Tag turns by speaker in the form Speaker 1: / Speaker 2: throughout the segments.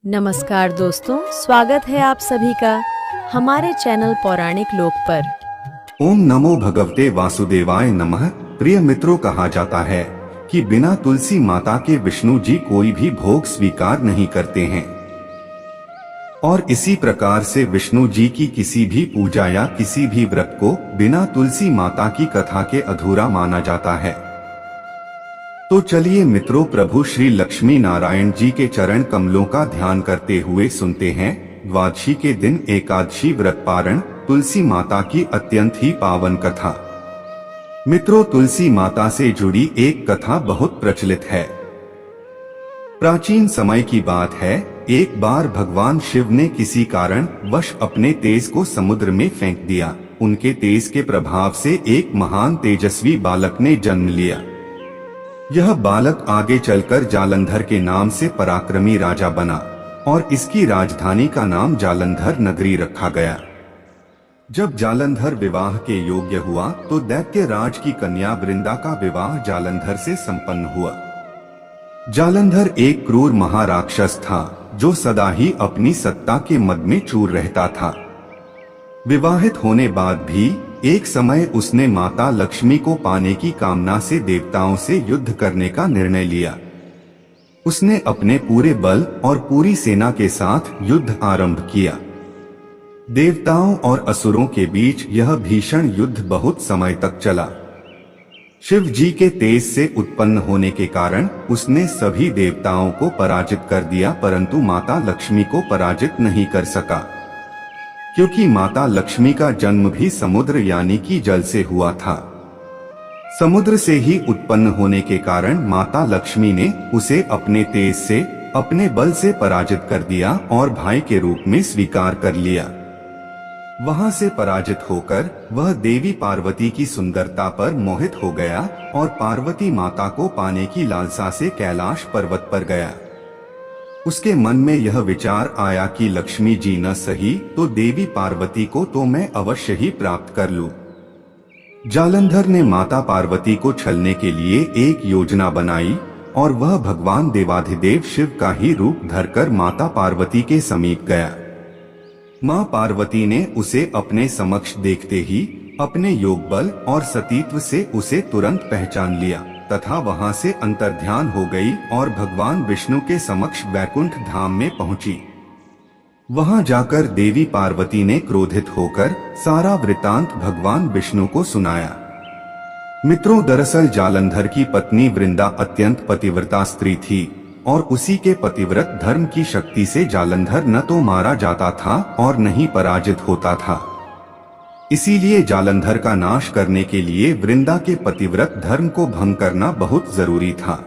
Speaker 1: नमस्कार दोस्तों, स्वागत है आप सभी का हमारे चैनल पौराणिक लोक पर।
Speaker 2: ओम नमो भगवते वासुदेवाय नमः। प्रिय मित्रों, कहा जाता है कि बिना तुलसी माता के विष्णु जी कोई भी भोग स्वीकार नहीं करते हैं और इसी प्रकार से विष्णु जी की किसी भी पूजा या किसी भी व्रत को बिना तुलसी माता की कथा के अधूरा माना जाता है। तो चलिए मित्रों, प्रभु श्री लक्ष्मी नारायण जी के चरण कमलों का ध्यान करते हुए सुनते हैं द्वादशी के दिन एकादशी व्रत पारण, तुलसी माता की अत्यंत ही पावन कथा। मित्रों, तुलसी माता से जुड़ी एक कथा बहुत प्रचलित है। प्राचीन समय की बात है, एक बार भगवान शिव ने किसी कारण वश अपने तेज को समुद्र में फेंक दिया। उनके तेज के प्रभाव से एक महान तेजस्वी बालक ने जन्म लिया। यह बालक आगे चलकर जालंधर के नाम से पराक्रमी राजा बना और इसकी राजधानी का नाम जालंधर नगरी रखा गया। जब जालंधर विवाह के योग्य हुआ तो दैत्य राज की कन्या वृंदा का विवाह जालंधर से संपन्न हुआ। जालंधर एक क्रूर महाराक्षस था जो सदा ही अपनी सत्ता के मद में चूर रहता था। विवाहित होने बाद भी एक समय उसने माता लक्ष्मी को पाने की कामना से देवताओं से युद्ध करने का निर्णय लिया। उसने अपने पूरे बल और पूरी सेना के साथ युद्ध आरंभ किया। देवताओं और असुरों के बीच यह भीषण युद्ध बहुत समय तक चला। शिव जी के तेज से उत्पन्न होने के कारण उसने सभी देवताओं को पराजित कर दिया, परंतु माता लक्ष्मी को पराजित नहीं कर सका, क्योंकि माता लक्ष्मी का जन्म भी समुद्र यानी कि जल से हुआ था। समुद्र से ही उत्पन्न होने के कारण माता लक्ष्मी ने उसे अपने तेज से, अपने बल से पराजित कर दिया और भाई के रूप में स्वीकार कर लिया। वहां से पराजित होकर वह देवी पार्वती की सुंदरता पर मोहित हो गया और पार्वती माता को पाने की लालसा से कैलाश पर्वत पर गया। उसके मन में यह विचार आया कि लक्ष्मी जी न सही तो देवी पार्वती को तो मैं अवश्य ही प्राप्त कर लूं। जालंधर ने माता पार्वती को छलने के लिए एक योजना बनाई और वह भगवान देवाधिदेव शिव का ही रूप धरकर माता पार्वती के समीप गया। मां पार्वती ने उसे अपने समक्ष देखते ही अपने योग बल और सतीत्व से उसे तुरंत पहचान लिया तथा वहां से अंतर्ध्यान हो गई और भगवान विष्णु के समक्ष वैकुंठ धाम में पहुंची। वहां जाकर देवी पार्वती ने क्रोधित होकर सारा वृतांत भगवान विष्णु को सुनाया। मित्रों, दरअसल जालंधर की पत्नी वृंदा अत्यंत पतिव्रता स्त्री थी और उसी के पतिव्रत धर्म की शक्ति से जालंधर न तो मारा जाता था और न ही पराजित होता था। इसीलिए जालंधर का नाश करने के लिए वृंदा के पतिव्रत धर्म को भंग करना बहुत जरूरी था।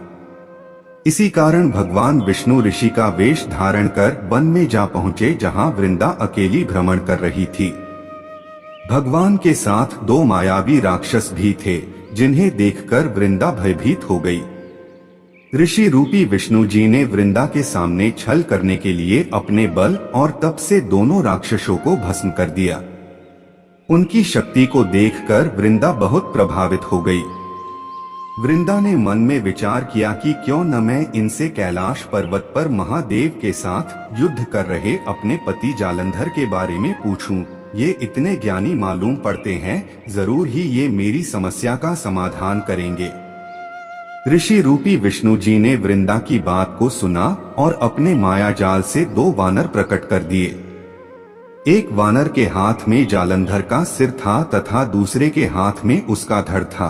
Speaker 2: इसी कारण भगवान विष्णु ऋषि का वेश धारण कर वन में जा पहुंचे, जहां वृंदा अकेली भ्रमण कर रही थी। भगवान के साथ दो मायावी राक्षस भी थे, जिन्हें देखकर वृंदा भयभीत हो गई। ऋषि रूपी विष्णु जी ने वृंदा के सामने छल करने के लिए अपने बल और तप से दोनों राक्षसों को भस्म कर दिया। उनकी शक्ति को देखकर वृंदा बहुत प्रभावित हो गई। वृंदा ने मन में विचार किया कि क्यों न मैं इनसे कैलाश पर्वत पर महादेव के साथ युद्ध कर रहे अपने पति जालंधर के बारे में पूछूं। ये इतने ज्ञानी मालूम पड़ते हैं, जरूर ही ये मेरी समस्या का समाधान करेंगे। ऋषि रूपी विष्णु जी ने वृंदा की बात को सुना और अपने माया जाल से दो वानर प्रकट कर दिए। एक वानर के हाथ में जालंधर का सिर था तथा दूसरे के हाथ में उसका धड़ था।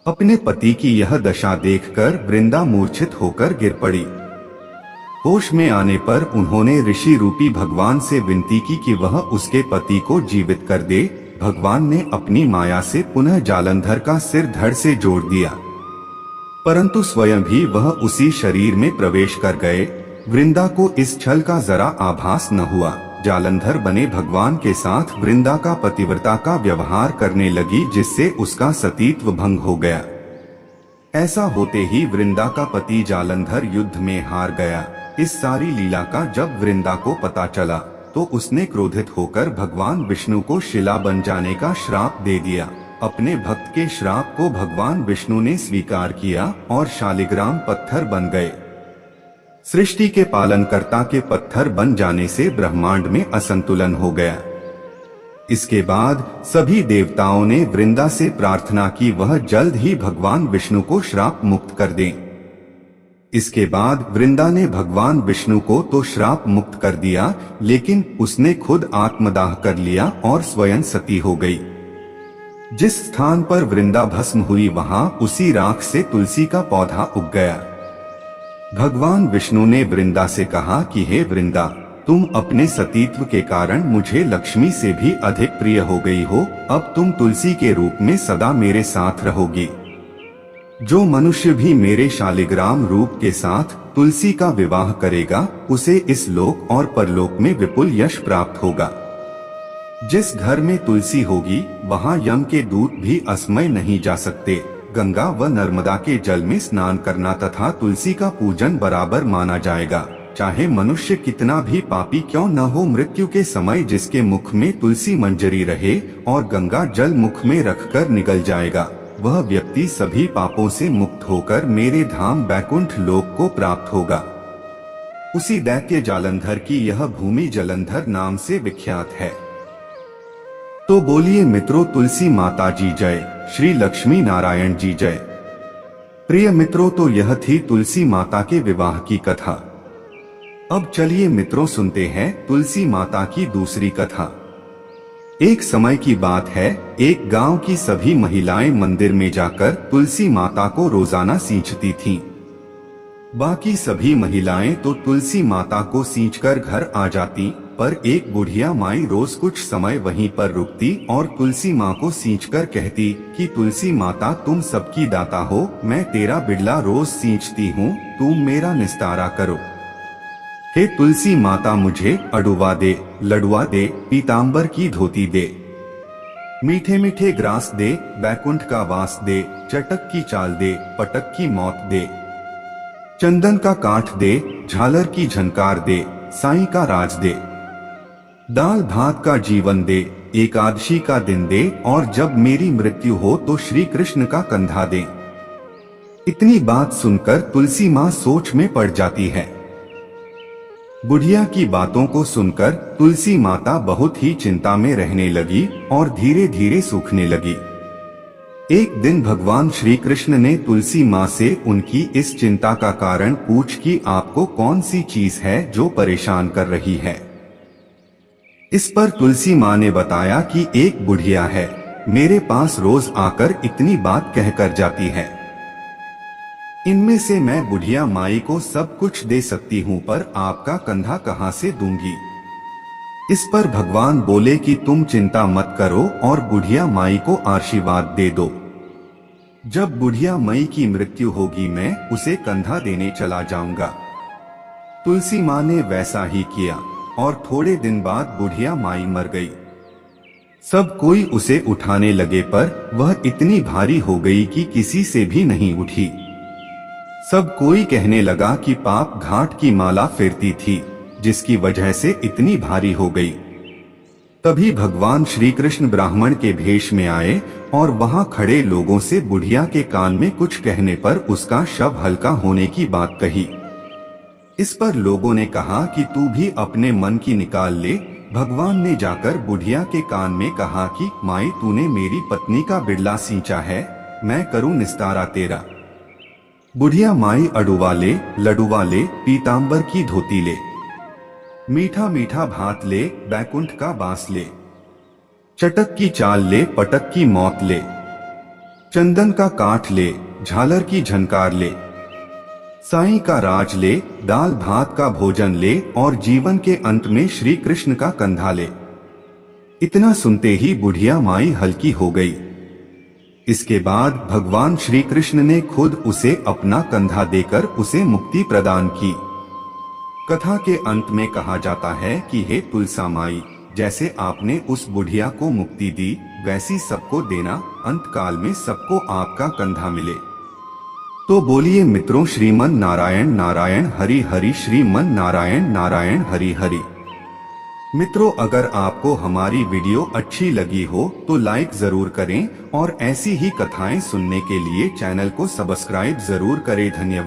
Speaker 2: अपने पति की यह दशा देखकर वृंदा मूर्छित होकर गिर पड़ी। होश में आने पर उन्होंने ऋषि रूपी भगवान से विनती की कि वह उसके पति को जीवित कर दे। भगवान ने अपनी माया से पुनः जालंधर का सिर धड़ से जोड़ दिया, परंतु स्वयं भी वह उसी शरीर में प्रवेश कर गए। वृंदा को इस छल का जरा आभास न हुआ। जालंधर बने भगवान के साथ वृंदा का पतिव्रता का व्यवहार करने लगी, जिससे उसका सतीत्व भंग हो गया। ऐसा होते ही वृंदा का पति जालंधर युद्ध में हार गया। इस सारी लीला का जब वृंदा को पता चला तो उसने क्रोधित होकर भगवान विष्णु को शिला बन जाने का श्राप दे दिया। अपने भक्त के श्राप को भगवान विष्णु ने स्वीकार किया और शालिग्राम पत्थर बन गए। सृष्टि के पालनकर्ता के पत्थर बन जाने से ब्रह्मांड में असंतुलन हो गया। इसके बाद सभी देवताओं ने वृंदा से प्रार्थना की वह जल्द ही भगवान विष्णु को श्राप मुक्त कर दें। इसके बाद वृंदा ने भगवान विष्णु को तो श्राप मुक्त कर दिया, लेकिन उसने खुद आत्मदाह कर लिया और स्वयं सती हो गई। जिस स्थान पर वृंदा भस्म हुई वहां उसी राख से तुलसी का पौधा उग गया। भगवान विष्णु ने वृंदा से कहा कि हे वृंदा, तुम अपने सतीत्व के कारण मुझे लक्ष्मी से भी अधिक प्रिय हो गई हो। अब तुम तुलसी के रूप में सदा मेरे साथ रहोगी। जो मनुष्य भी मेरे शालिग्राम रूप के साथ तुलसी का विवाह करेगा उसे इस लोक और परलोक में विपुल यश प्राप्त होगा। जिस घर में तुलसी होगी वहां यम के दूत भी असमय नहीं जा सकते। गंगा व नर्मदा के जल में स्नान करना तथा तुलसी का पूजन बराबर माना जाएगा। चाहे मनुष्य कितना भी पापी क्यों न हो, मृत्यु के समय जिसके मुख में तुलसी मंजरी रहे और गंगा जल मुख में रखकर निकल जाएगा, वह व्यक्ति सभी पापों से मुक्त होकर मेरे धाम बैकुंठ लोक को प्राप्त होगा। उसी दैत्य जालंधर की यह भूमि जलंधर नाम से विख्यात है। तो बोलिए मित्रों, तुलसी माता जी जय, श्री लक्ष्मी नारायण जी जय। प्रिय मित्रों, तो यह थी तुलसी माता के विवाह की कथा। अब चलिए मित्रों सुनते हैं तुलसी माता की दूसरी कथा। एक समय की बात है, एक गांव की सभी महिलाएं मंदिर में जाकर तुलसी माता को रोजाना सींचती थीं। बाकी सभी महिलाएं तो तुलसी माता को सींचकर घर आ जाती, पर एक बुढ़िया माई रोज कुछ समय वहीं पर रुकती और तुलसी माँ को सींचकर कहती कि तुलसी माता, तुम सबकी दाता हो, मैं तेरा बिड़ला रोज सींचती हूँ, तुम मेरा निस्तारा करो। हे तुलसी माता, मुझे अडुवा दे, लडुआ दे, पीतांबर की धोती दे, मीठे मीठे ग्रास दे, बैकुंठ का वास दे, चटक की चाल दे, पटक की मौत दे, चंदन का काठ दे, झालर की झनकार दे, साईं का राज दे, दाल भात का जीवन दे, एकादशी का दिन दे, और जब मेरी मृत्यु हो तो श्री कृष्ण का कंधा दे। इतनी बात सुनकर तुलसी माँ सोच में पड़ जाती है। बुढ़िया की बातों को सुनकर तुलसी माता बहुत ही चिंता में रहने लगी और धीरे धीरे सूखने लगी। एक दिन भगवान श्री कृष्ण ने तुलसी माँ से उनकी इस चिंता का कारण पूछ कि आपको कौन सी चीज है जो परेशान कर रही है। इस पर तुलसी माँ ने बताया कि एक बुढ़िया है, मेरे पास रोज आकर इतनी बात कहकर जाती है। इनमें से मैं बुढ़िया माई को सब कुछ दे सकती हूँ, पर आपका कंधा कहाँ से दूंगी। इस पर भगवान बोले कि तुम चिंता मत करो और बुढ़िया माई को आशीर्वाद दे दो। जब बुढ़िया माई की मृत्यु होगी मैं उसे कंधा देने चला जाऊंगा। तुलसी माँ ने वैसा ही किया और थोड़े दिन बाद बुढ़िया माई मर गई। सब कोई उसे उठाने लगे पर वह इतनी भारी हो गई कि किसी से भी नहीं उठी। सब कोई कहने लगा कि पाप घाट की माला फेरती थी, जिसकी वजह से इतनी भारी हो गई। तभी भगवान श्री कृष्ण ब्राह्मण के भेष में आए और वहां खड़े लोगों से बुढ़िया के कान में कुछ कहने पर उसका शव हल्का होने की बात कही। इस पर लोगों ने कहा कि तू भी अपने मन की निकाल ले। भगवान ने जाकर बुढ़िया के कान में कहा कि माई, तूने मेरी पत्नी का बिड़ला सींचा है, मैं करूं निस्तारा तेरा। बुढ़िया माई अडुवा ले, लडुआ ले, पीतांबर की धोती ले, मीठा मीठा भात ले, बैकुंठ का बांस ले, चटक की चाल ले, पटक की मौत ले, चंदन का काठ ले, झालर की झनकार ले, साईं का राज ले, दाल भात का भोजन ले और जीवन के अंत में श्री कृष्ण का कंधा ले। इतना सुनते ही बुढ़िया माई हल्की हो गई। इसके बाद भगवान श्री कृष्ण ने खुद उसे अपना कंधा देकर उसे मुक्ति प्रदान की। कथा के अंत में कहा जाता है कि हे तुलसा माई, जैसे आपने उस बुढ़िया को मुक्ति दी वैसी सबको देना, अंत काल में सबको आपका कंधा मिले। तो बोलिए मित्रों, श्रीमन नारायण नारायण हरि हरि, श्रीमन नारायण नारायण हरि हरि। मित्रों, अगर आपको हमारी वीडियो अच्छी लगी हो तो लाइक जरूर करें और ऐसी ही कथाएं सुनने के लिए चैनल को सब्सक्राइब जरूर करें। धन्यवाद।